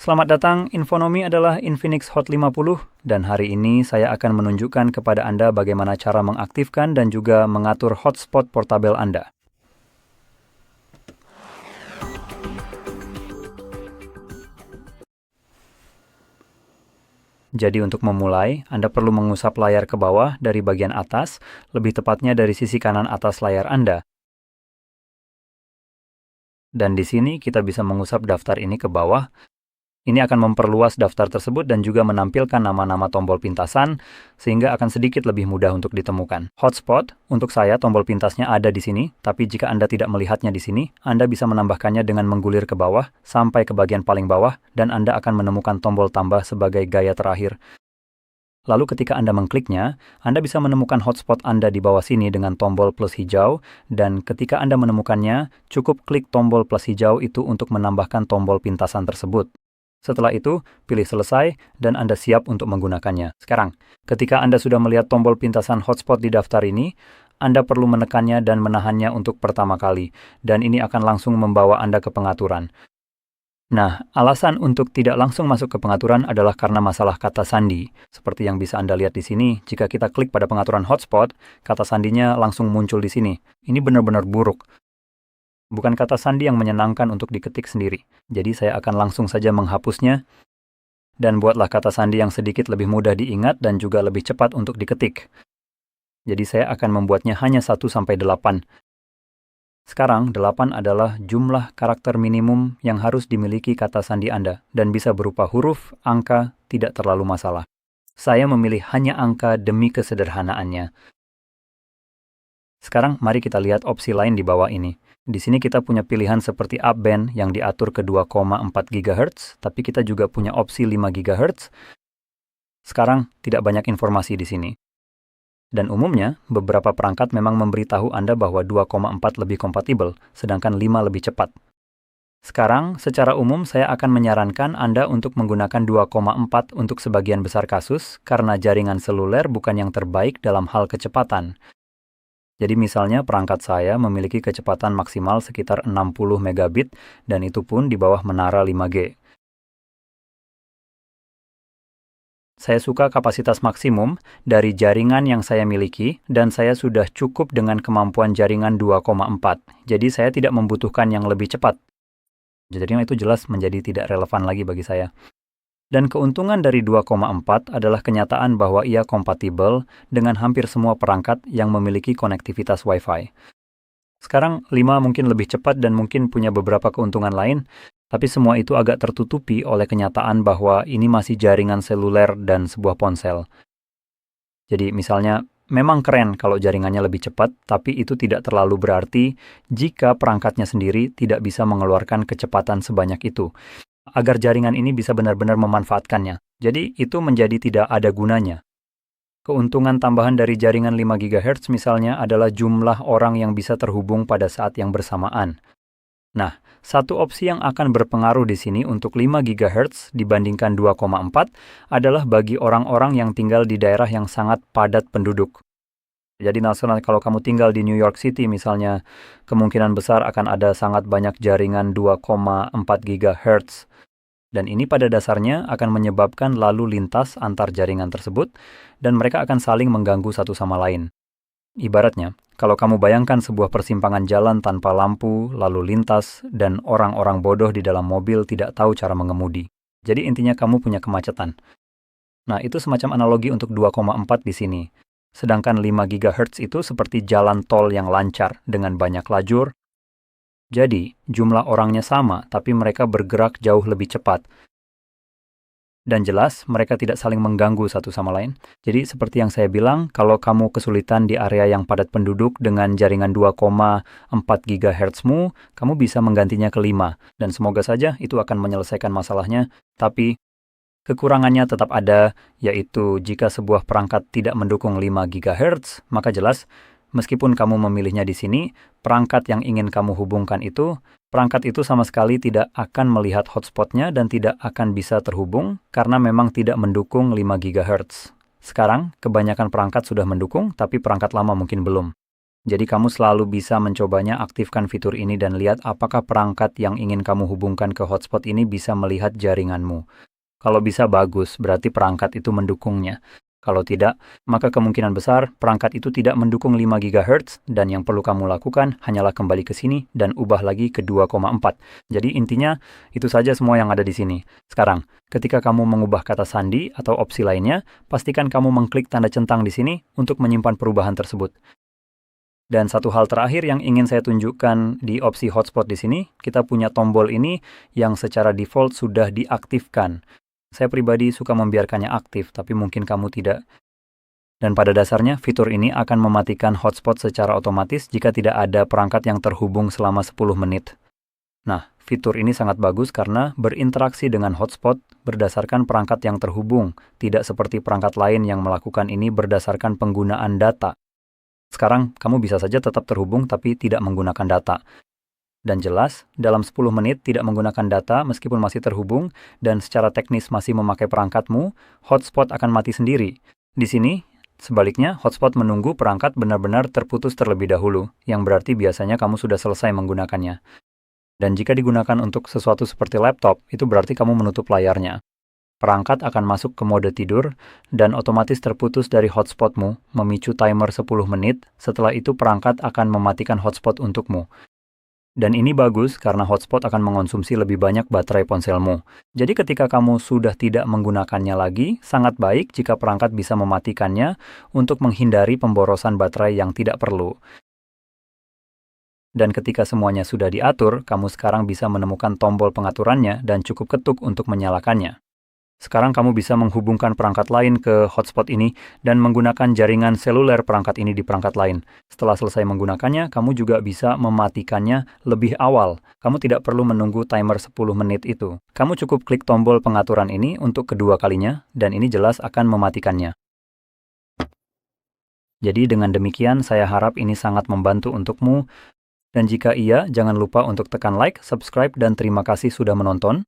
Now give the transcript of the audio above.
Selamat datang, Infonomi adalah Infinix Hot 50 dan hari ini saya akan menunjukkan kepada Anda bagaimana cara mengaktifkan dan juga mengatur hotspot portabel Anda. Jadi untuk memulai, Anda perlu mengusap layar ke bawah dari bagian atas, lebih tepatnya dari sisi kanan atas layar Anda. Dan di sini kita bisa mengusap daftar ini ke bawah. Ini akan memperluas daftar tersebut dan juga menampilkan nama-nama tombol pintasan, sehingga akan sedikit lebih mudah untuk ditemukan. Hotspot, untuk saya tombol pintasnya ada di sini, tapi jika Anda tidak melihatnya di sini, Anda bisa menambahkannya dengan menggulir ke bawah, sampai ke bagian paling bawah, dan Anda akan menemukan tombol tambah sebagai gaya terakhir. Lalu ketika Anda mengkliknya, Anda bisa menemukan hotspot Anda di bawah sini dengan tombol plus hijau, dan ketika Anda menemukannya, cukup klik tombol plus hijau itu untuk menambahkan tombol pintasan tersebut. Setelah itu, pilih selesai dan Anda siap untuk menggunakannya. Sekarang, ketika Anda sudah melihat tombol pintasan hotspot di daftar ini, Anda perlu menekannya dan menahannya untuk pertama kali, dan ini akan langsung membawa Anda ke pengaturan. Nah, alasan untuk tidak langsung masuk ke pengaturan adalah karena masalah kata sandi. Seperti yang bisa Anda lihat di sini, jika kita klik pada pengaturan hotspot, kata sandinya langsung muncul di sini. Ini benar-benar buruk. Bukan kata sandi yang menyenangkan untuk diketik sendiri. Jadi saya akan langsung saja menghapusnya, dan buatlah kata sandi yang sedikit lebih mudah diingat dan juga lebih cepat untuk diketik. Jadi saya akan membuatnya hanya 1-8. Sekarang, 8 adalah jumlah karakter minimum yang harus dimiliki kata sandi Anda, dan bisa berupa huruf, angka, tidak terlalu masalah. Saya memilih hanya angka demi kesederhanaannya. Sekarang, mari kita lihat opsi lain di bawah ini. Di sini kita punya pilihan seperti upband yang diatur ke 2,4 GHz, tapi kita juga punya opsi 5 GHz. Sekarang, tidak banyak informasi di sini. Dan umumnya, beberapa perangkat memang memberitahu Anda bahwa 2,4 lebih kompatibel, sedangkan 5 lebih cepat. Sekarang, secara umum saya akan menyarankan Anda untuk menggunakan 2,4 untuk sebagian besar kasus, karena jaringan seluler bukan yang terbaik dalam hal kecepatan. Jadi misalnya perangkat saya memiliki kecepatan maksimal sekitar 60 megabit dan itu pun di bawah menara 5G. Saya suka kapasitas maksimum dari jaringan yang saya miliki dan saya sudah cukup dengan kemampuan jaringan 2,4. Jadi saya tidak membutuhkan yang lebih cepat. Jadi itu jelas menjadi tidak relevan lagi bagi saya. Dan keuntungan dari 2,4 adalah kenyataan bahwa ia kompatibel dengan hampir semua perangkat yang memiliki konektivitas Wi-Fi. Sekarang 5 mungkin lebih cepat dan mungkin punya beberapa keuntungan lain, tapi semua itu agak tertutupi oleh kenyataan bahwa ini masih jaringan seluler dan sebuah ponsel. Jadi misalnya, memang keren kalau jaringannya lebih cepat, tapi itu tidak terlalu berarti jika perangkatnya sendiri tidak bisa mengeluarkan kecepatan sebanyak itu, agar jaringan ini bisa benar-benar memanfaatkannya. Jadi itu menjadi tidak ada gunanya. Keuntungan tambahan dari jaringan 5 GHz misalnya adalah jumlah orang yang bisa terhubung pada saat yang bersamaan. Nah, satu opsi yang akan berpengaruh di sini untuk 5 GHz dibandingkan 2,4 adalah bagi orang-orang yang tinggal di daerah yang sangat padat penduduk. Jadi kalau kamu tinggal di New York City misalnya, kemungkinan besar akan ada sangat banyak jaringan 2,4 GHz. Dan ini pada dasarnya akan menyebabkan lalu lintas antar jaringan tersebut, dan mereka akan saling mengganggu satu sama lain. Ibaratnya, kalau kamu bayangkan sebuah persimpangan jalan tanpa lampu, lalu lintas, dan orang-orang bodoh di dalam mobil tidak tahu cara mengemudi. Jadi intinya kamu punya kemacetan. Nah, itu semacam analogi untuk 2,4 di sini. Sedangkan 5 GHz itu seperti jalan tol yang lancar dengan banyak lajur. Jadi, jumlah orangnya sama, tapi mereka bergerak jauh lebih cepat. Dan jelas, mereka tidak saling mengganggu satu sama lain. Jadi, seperti yang saya bilang, kalau kamu kesulitan di area yang padat penduduk dengan jaringan 2,4 GHz-mu, kamu bisa menggantinya ke 5. Dan semoga saja itu akan menyelesaikan masalahnya. Tapi, kekurangannya tetap ada, yaitu jika sebuah perangkat tidak mendukung 5 GHz, maka jelas, meskipun kamu memilihnya di sini, perangkat yang ingin kamu hubungkan itu, perangkat itu sama sekali tidak akan melihat hotspotnya dan tidak akan bisa terhubung karena memang tidak mendukung 5 GHz. Sekarang, kebanyakan perangkat sudah mendukung, tapi perangkat lama mungkin belum. Jadi kamu selalu bisa mencobanya aktifkan fitur ini dan lihat apakah perangkat yang ingin kamu hubungkan ke hotspot ini bisa melihat jaringanmu. Kalau bisa bagus, berarti perangkat itu mendukungnya. Kalau tidak, maka kemungkinan besar perangkat itu tidak mendukung 5 GHz dan yang perlu kamu lakukan hanyalah kembali ke sini dan ubah lagi ke 2,4. Jadi intinya itu saja semua yang ada di sini. Sekarang, ketika kamu mengubah kata sandi atau opsi lainnya, pastikan kamu mengklik tanda centang di sini untuk menyimpan perubahan tersebut. Dan satu hal terakhir yang ingin saya tunjukkan di opsi hotspot di sini, kita punya tombol ini yang secara default sudah diaktifkan. Saya pribadi suka membiarkannya aktif, tapi mungkin kamu tidak. Dan pada dasarnya, fitur ini akan mematikan hotspot secara otomatis jika tidak ada perangkat yang terhubung selama 10 menit. Nah, fitur ini sangat bagus karena berinteraksi dengan hotspot berdasarkan perangkat yang terhubung, tidak seperti perangkat lain yang melakukan ini berdasarkan penggunaan data. Sekarang, kamu bisa saja tetap terhubung tapi tidak menggunakan data. Dan jelas, dalam 10 menit tidak menggunakan data meskipun masih terhubung dan secara teknis masih memakai perangkatmu, hotspot akan mati sendiri. Di sini, sebaliknya, hotspot menunggu perangkat benar-benar terputus terlebih dahulu, yang berarti biasanya kamu sudah selesai menggunakannya. Dan jika digunakan untuk sesuatu seperti laptop, itu berarti kamu menutup layarnya. Perangkat akan masuk ke mode tidur dan otomatis terputus dari hotspotmu, memicu timer 10 menit, setelah itu perangkat akan mematikan hotspot untukmu. Dan ini bagus karena hotspot akan mengonsumsi lebih banyak baterai ponselmu. Jadi ketika kamu sudah tidak menggunakannya lagi, sangat baik jika perangkat bisa mematikannya untuk menghindari pemborosan baterai yang tidak perlu. Dan ketika semuanya sudah diatur, kamu sekarang bisa menemukan tombol pengaturannya dan cukup ketuk untuk menyalakannya. Sekarang kamu bisa menghubungkan perangkat lain ke hotspot ini dan menggunakan jaringan seluler perangkat ini di perangkat lain. Setelah selesai menggunakannya, kamu juga bisa mematikannya lebih awal. Kamu tidak perlu menunggu timer 10 menit itu. Kamu cukup klik tombol pengaturan ini untuk kedua kalinya, dan ini jelas akan mematikannya. Jadi dengan demikian, saya harap ini sangat membantu untukmu. Dan jika iya, jangan lupa untuk tekan like, subscribe, dan terima kasih sudah menonton.